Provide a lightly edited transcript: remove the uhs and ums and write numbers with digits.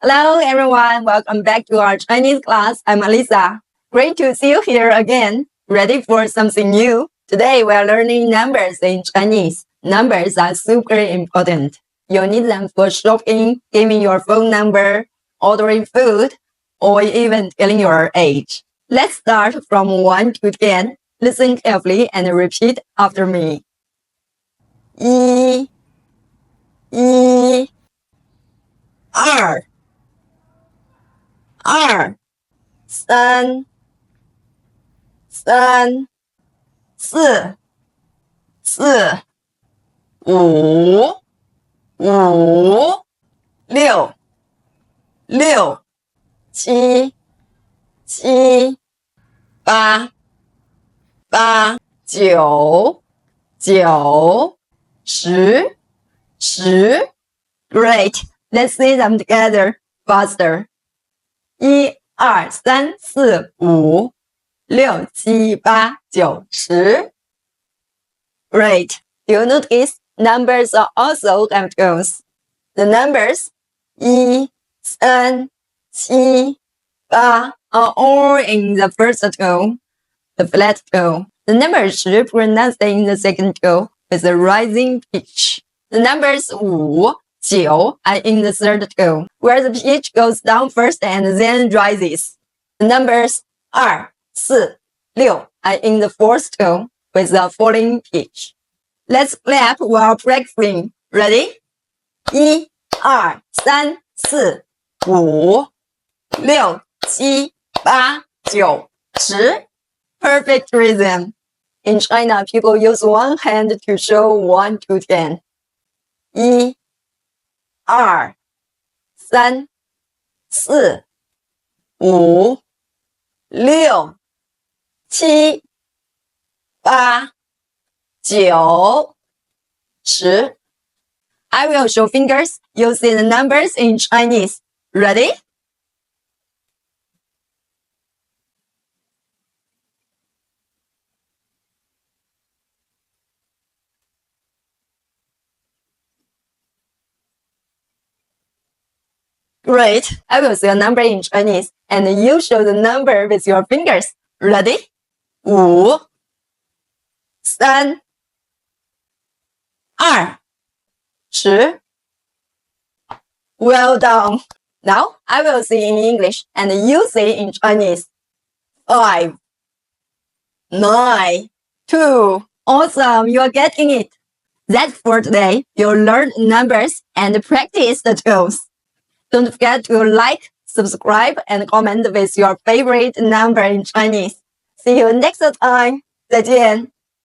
Hello everyone, welcome back to our Chinese class. I'm Alisa. Great to see you here again. Ready for something new? Today we are learning numbers in Chinese. Numbers are super important. You'll need them for shopping, giving your phone number, ordering food, or even telling your age. Let's start from 1 to 10. Listen carefully and repeat after me. 一、二、三、四、五、六、七、八、九、十。Great. Let's say them together faster. 1、2、3、4、5、6、7、8、9、10。Great. Do you notice numbers are also have tones? The numbers 1、3、7、8 are all in the first tone, the flat tone. The number 10 pronounced in the second tone with a rising pitch. The numbers 5, 9 are in the third tone, where the pitch goes down first and then rises. The numbers 2, 4, 6 are in the fourth tone with a falling pitch. Let's clap while practicing. Ready? 1、2、3、4、5、6、7、8、9、10. Perfect rhythm. In China, people use one hand to show 1 to 10. 1、2、3、4、5、6、7、8、9、10. I will show fingers using the numbers in Chinese. Ready? Great. I will say a number in Chinese, and you show the number with your fingers. Ready? 5、3、2、10. Well done. Now I will say in English, and you say in Chinese. 5, 9, 2. Awesome. You are getting it. That's for today. You'll learn numbers and practice the tones. Don't forget to like, subscribe, and comment with your favorite number in Chinese. See you next time. 再见。